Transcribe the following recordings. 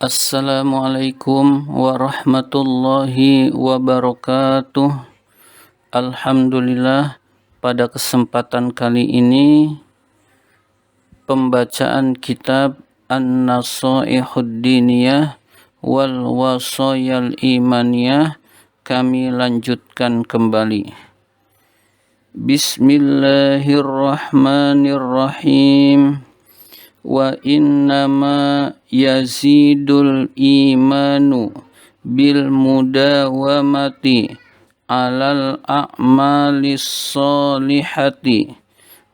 Assalamualaikum warahmatullahi wabarakatuh. Alhamdulillah, pada kesempatan kali ini pembacaan kitab An-Nasaihud Diniyah wal Wasayal Imaniyah kami lanjutkan kembali. Bismillahirrahmanirrahim. Wa innama yazidul imanu bil mudawamati alal a'malis solihati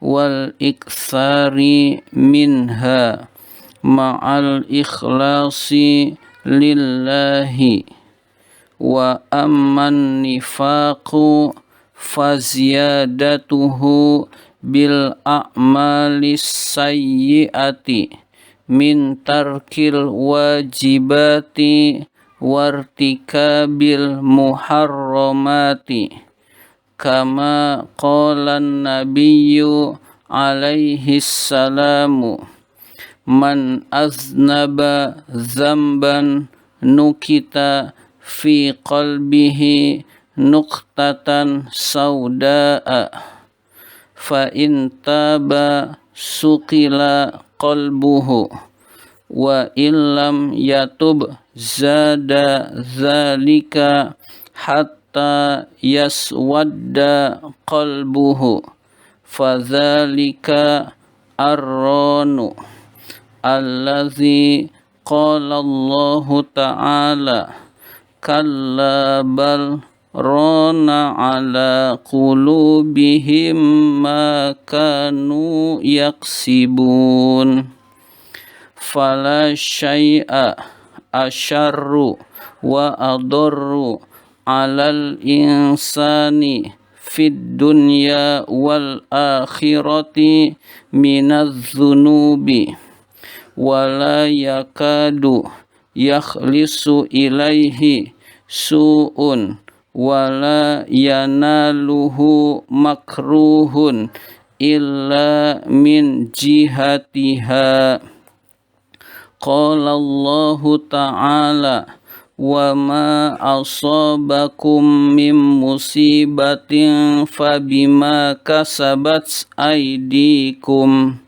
wal iktsari minha ma'al ikhlasi lillahi wa amman nifaqu faziyadatuhu bil a'malis sayyiati min tarkil wajibati wartikabil muharramati kama qala nabiyyu alaihi salamu man aznaba zamban nukita fi qalbihi nuqtatan sauda'a fa in taba suqila qalbuhu wa illam yatub zada zalika hatta yaswadda qalbuhu fadzalika ar-ranu allazi qala Allahu ta'ala kalla bal rana ala qulubihim ma kanu yaksibun fala syai'a asyarru wa adarru alal insani fid dunya wal akhirati minadz dzunubi wala yakadu yakhlisu ilaihi su'un wala yanaluhu makruhun illa min jihatiha. Qala Allahu ta'ala wa ma asabakum min musibatin fabima kasabat aydikum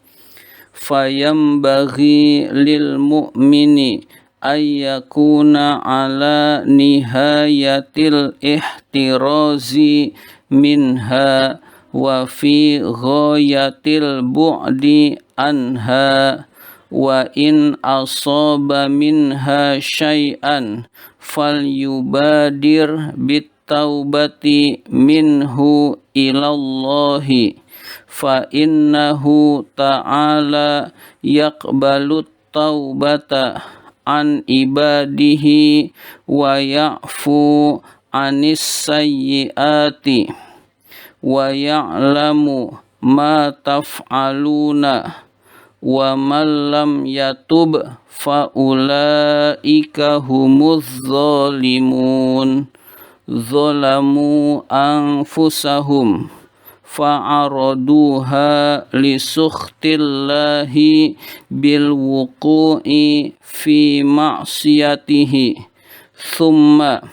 fayambaghi lil mu'mini ayyakuna ala nihayatil ihtirazi minha wa fi ghayatil bu'di anha wa in asaba minha syai'an falyubadir bittaubati minhu ilallahi fa innahu ta'ala yaqbalut taubata an ibadihi wa ya'fu anis sayyiati wa ya'lamu ma taf'aluna wa man lam yatub fa ulaika humuz zalimun zalamu anfusahum fa'araduha li sukhtillahi bil wuqu'i fi ma'siyatihi thumma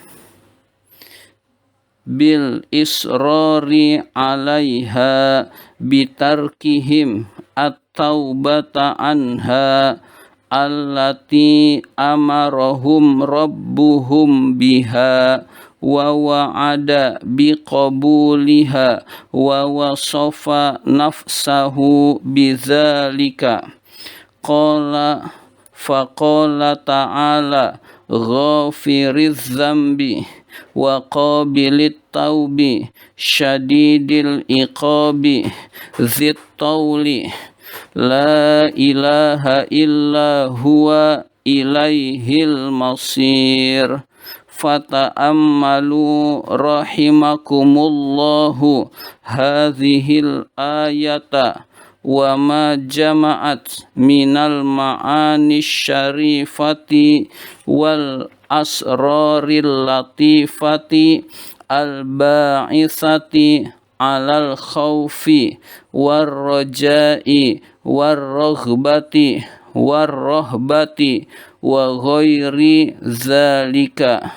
bil israri 'alaiha bitarkihim at-taubata anha allati amarahum rabbuhum biha wa wa'ada biqabuliha wa wasafa nafsahu bidzalika qala faqala ta'ala ghafiriz zambi wa qabilit taubi syadidil iqabi zit tauli la ilaha illa huwa ilaihil masir fata'ammalu rahimakumullahu hadhil ayata wa ma jama'at minal ma'ani syarifati wal asraril latifati al ba'ithati alal khawfi war raja'i war raghbati war rahbati wa ghairi zalika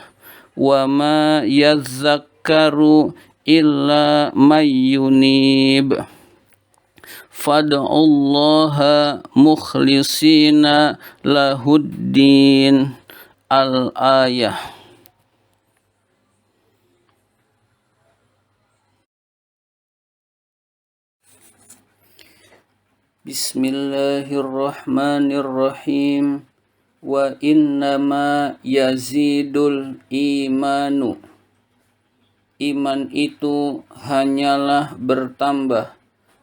wa ma yadhakkaru illa may yunib fad'ullaha mukhlisina lahuddin. Al-ayah. Bismillahirrahmanirrahim. Wa innama yazidul imanu. Iman itu hanyalah bertambah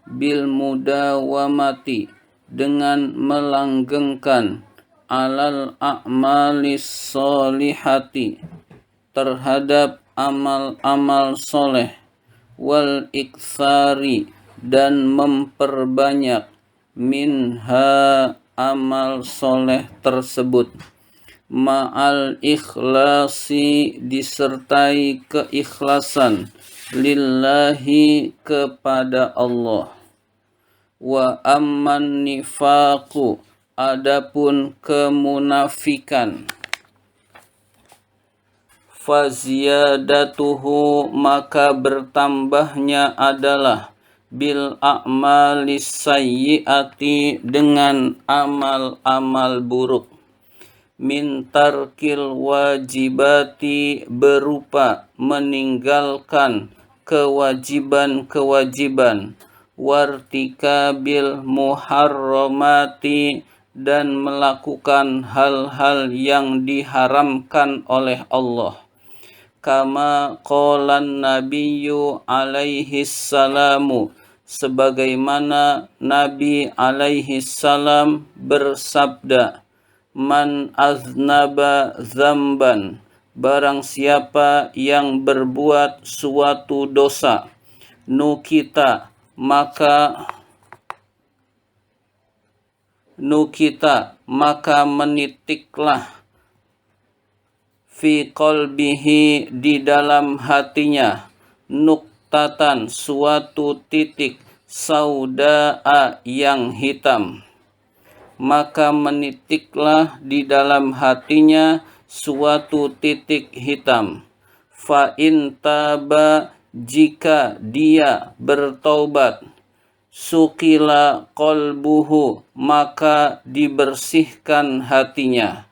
bil mudawamati, dengan melanggengkan, alal a'malis solihati, terhadap amal-amal soleh, wal iktsari, dan memperbanyak, minha, amal soleh tersebut, ma'al ikhlasi, disertai keikhlasan, lillahi, kepada Allah. Wa amman nifaqu, adapun kemunafikan, faziyadatuhu, maka bertambahnya adalah bil a'malis sayyiati, dengan amal-amal buruk, min tarkil wajibati, berupa meninggalkan kewajiban-kewajiban, wartikabil muharramati, dan melakukan hal-hal yang diharamkan oleh Allah. Kama qalan nabiyyu alaihi salamu, sebagaimana Nabi alaihi salam bersabda, man aznaba zamban, barang siapa yang berbuat suatu dosa, nukita, maka menitiklah, fi qalbihi, di dalam hatinya, nuktatan, suatu titik, saudaa, yang hitam. Maka menitiklah di dalam hatinya suatu titik hitam. Fa in taba, jika dia bertaubat, sukila qalbuhu, maka dibersihkan hatinya.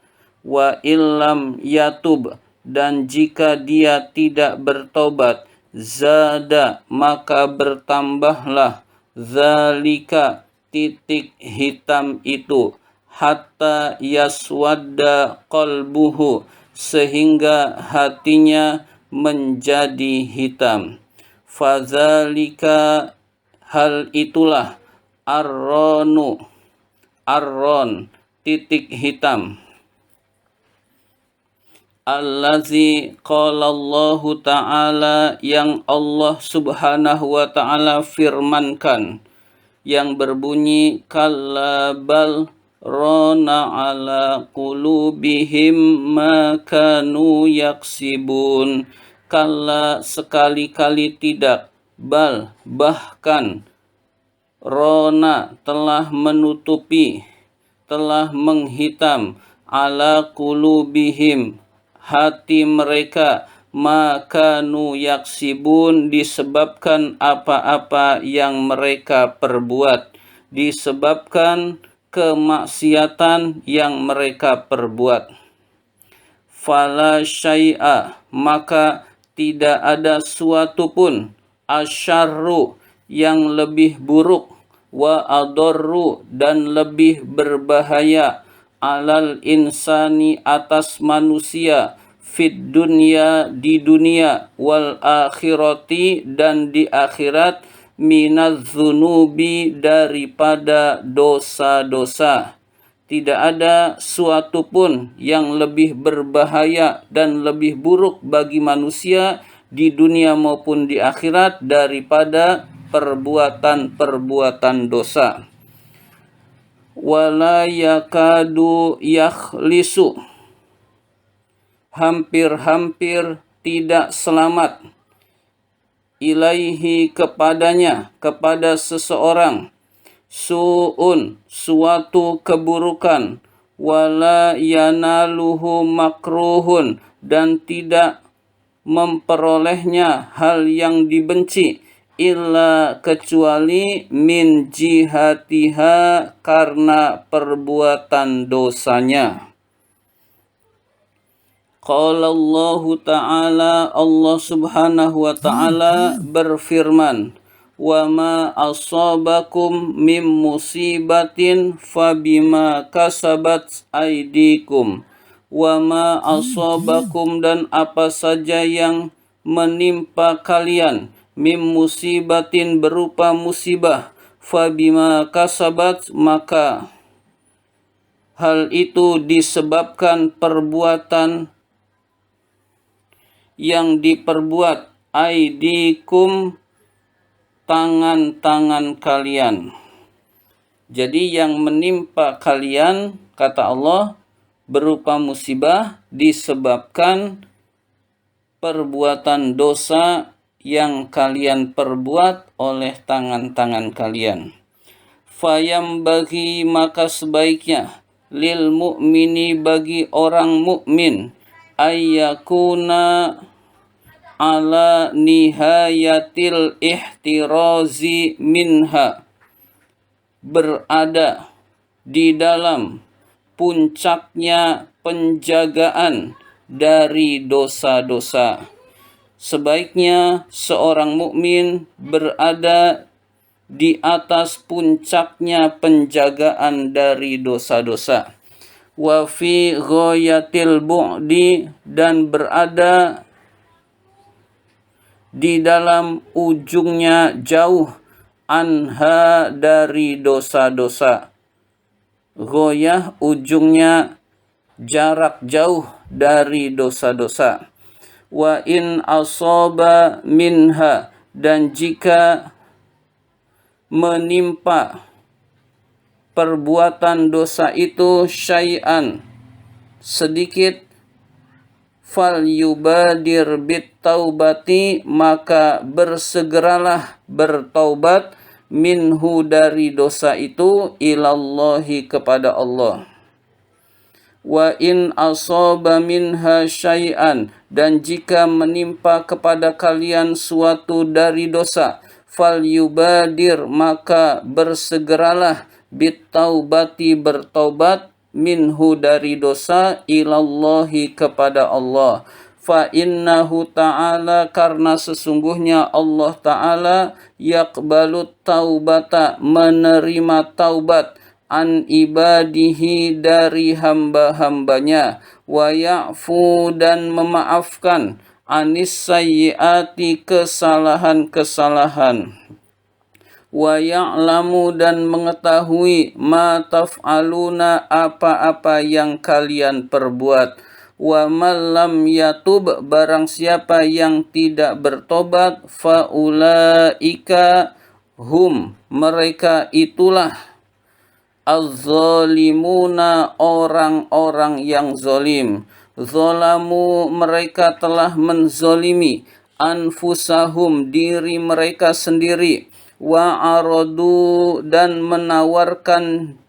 Wa illam yatub, dan jika dia tidak bertobat, zada, maka bertambahlah, zalika, titik hitam itu, hatta yaswadda qalbuhu, sehingga hatinya menjadi hitam. Fadzalika, hal itulah, arron, titik hitam, allazi qalallahu ta'ala, yang Allah subhanahu wa ta'ala firmankan, yang berbunyi, kalla bal rona ala qulubihim ma kanu yaksibun. Kalla, sekali-kali tidak, bal, bahkan, rona, telah menutupi, telah menghitam, ala qulubihim, hati mereka, makanu yaksibun, disebabkan apa-apa yang mereka perbuat, disebabkan kemaksiatan yang mereka perbuat. Fala syai'a, maka tidak ada suatu pun, asyarru, yang lebih buruk, wa adorru, dan lebih berbahaya, alal insani, atas manusia, fid dunya, di dunia, wal akhirati, dan di akhirat, minaz zunubi, daripada dosa-dosa. Tidak ada suatu pun yang lebih berbahaya dan lebih buruk bagi manusia di dunia maupun di akhirat daripada perbuatan-perbuatan dosa. Wala yakadu yakhlisu, hampir-hampir tidak selamat, ilaihi, kepadanya, kepada seseorang, su'un, suatu keburukan, wala yanaluhu makruhun, dan tidak memperolehnya hal yang dibenci, illa kecuali min jihatiha, karena perbuatan dosanya. Qala Allah Ta'ala, Allah Subhanahu wa Ta'ala berfirman, wa ma asabakum mim musibatin fabima kasabat aidikum. Wa ma asabakum, dan apa saja yang menimpa kalian, mim musibatin berupa musibah, fabima kasabat, maka hal itu disebabkan perbuatan yang diperbuat aidikum, tangan-tangan kalian. Jadi yang menimpa kalian, kata Allah, berupa musibah disebabkan perbuatan dosa yang kalian perbuat oleh tangan-tangan kalian. Fayam bagi, maka sebaiknya, lil mu'mini, bagi orang mukmin, ayyakuna ala nihayatil ihtirazi minha, berada di dalam puncaknya penjagaan dari dosa-dosa. Sebaiknya seorang mukmin berada di atas puncaknya penjagaan dari dosa-dosa. Wa fi ghayatil bu'di, dan berada di dalam ujungnya jauh, anha, dari dosa-dosa. Ghayah ujungnya jarak jauh dari dosa-dosa. Wa in asaba minha, dan jika menimpa perbuatan dosa itu syai'an, sedikit, fal yubadir bit taubati, maka bersegeralah bertaubat, minhu, dari dosa itu, ilallahi, kepada Allah. Wa in asaba minha syai'an, dan jika menimpa kepada kalian suatu dari dosa, fal yubadir, maka bersegeralah, bit taubati, bertaubat, minhu, dari dosa, ilallahi, kepada Allah. Fa innahu ta'ala, karena sesungguhnya Allah Ta'ala, yaqbalut taubata, menerima taubat, an ibadihi, dari hamba-hambanya, wa ya'fu, dan memaafkan, anis sayyiati, kesalahan-kesalahan, wa ya'lamu, dan mengetahui, ma taf'aluna, apa-apa yang kalian perbuat. Wa man lam yatub, barang siapa yang tidak bertobat, faulaika hum, mereka itulah, az-zalimuna, orang-orang yang zalim. Zalamu, mereka telah menzalimi, anfusahum, diri mereka sendiri, wa aradu, dan menawarkan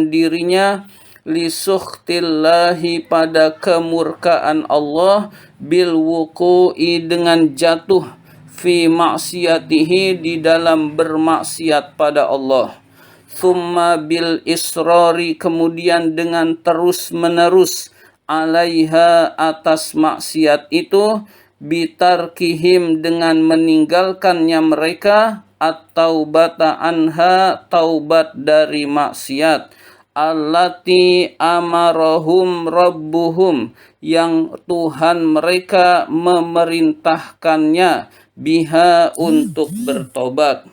dirinya, lisukhtillahi, pada kemurkaan Allah, bil wuqu'i, dengan jatuh, fi maksiatihi, di dalam bermaksiat pada Allah. Thumma bil israri, kemudian dengan terus menerus, alaiha, atas maksiat itu, bitarkihim, dengan meninggalkannya mereka, at-taubata anha, taubat dari maksiat, allati amarahum rabbuhum, yang Tuhan mereka memerintahkannya, biha, untuk bertobat.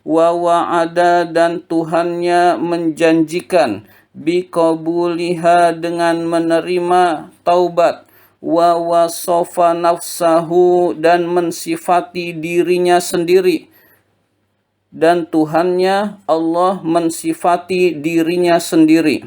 Wa wa'ada, dan Tuhannya menjanjikan, biqabuliha, dengan menerima taubat. Wa wasofa nafsahu, dan mensifati dirinya sendiri, dan Tuhannya Allah mensifati dirinya sendiri.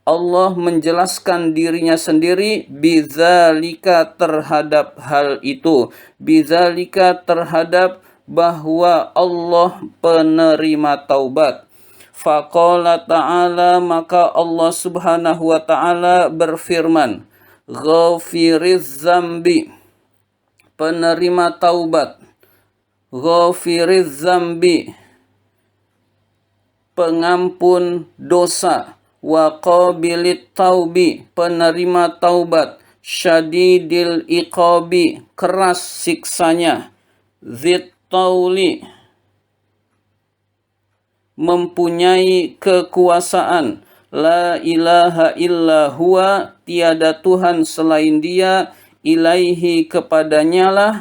Allah menjelaskan dirinya sendiri, bidzalika, terhadap hal itu, bidzalika, terhadap bahwa Allah penerima taubat. Faqala ta'ala, maka Allah Subhanahu wa ta'ala berfirman, Ghafiriz zambi, penerima taubat. Ghafiriz zambi, pengampun dosa. Wa qabilit taubi, penerima taubat. Syadidil iqabi, keras siksanya. Zit tauli, mempunyai kekuasaan. La ilaha illa huwa, tiada Tuhan selain Dia. Ilaihi, kepadanya lah.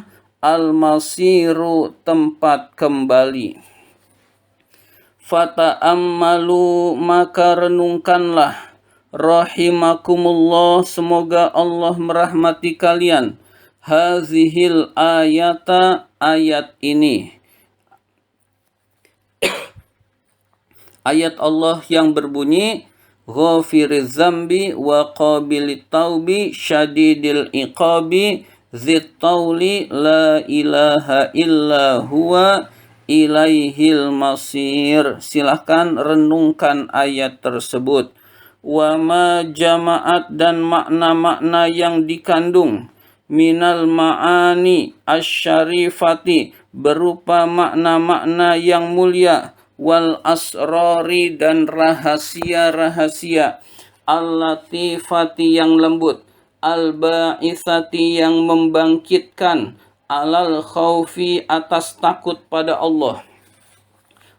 Al-masiru, tempat kembali. Fata'ammalu, maka renungkanlah. Rahimakumullah, semoga Allah merahmati kalian. Hazihil ayata, ayat ini. Ayat Allah yang berbunyi, Ghafiriz zambi wa qabilit taubi syadidil iqabi zit tauli la ilaha illa huwa ilaihil masir. Silahkan renungkan ayat tersebut. Wa ma jama'at, dan makna-makna yang dikandung. Minal ma'ani asyarifati, berupa makna-makna yang mulia. Wal asrari, dan rahasia-rahasia. Al-latifati, yang lembut. Al-ba'ithati, yang membangkitkan. Alal khawfi, atas takut pada Allah.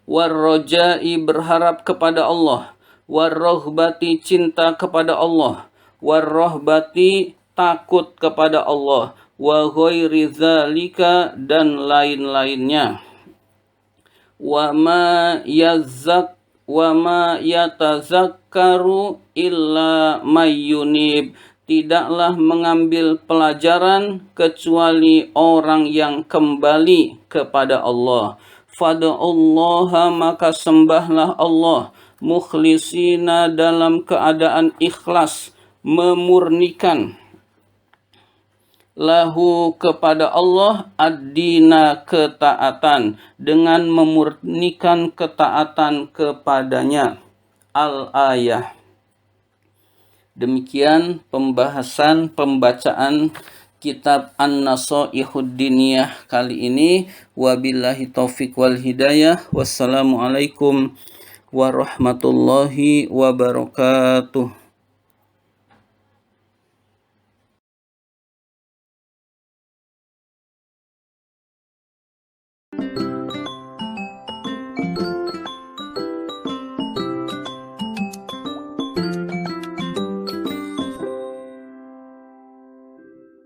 War-rojai, berharap kepada Allah. War-rohbati, cinta kepada Allah. War-rohbati, takut kepada Allah. Wa ghairi dzalika, dan lain-lainnya. Wa ma yatazakkaru illa mayyunib, tidaklah mengambil pelajaran kecuali orang yang kembali kepada Allah. Fad'ullaha, maka sembahlah Allah. Mukhlisina, dalam keadaan ikhlas, memurnikan. Lahu, kepada Allah. Ad-dina, ketaatan, dengan memurnikan ketaatan kepadanya. Al-ayah. Demikian pembacaan kitab An-Nasaihud Diniyah kali ini. Wabillahi taufiq wal hidayah. Wassalamualaikum warahmatullahi wabarakatuh.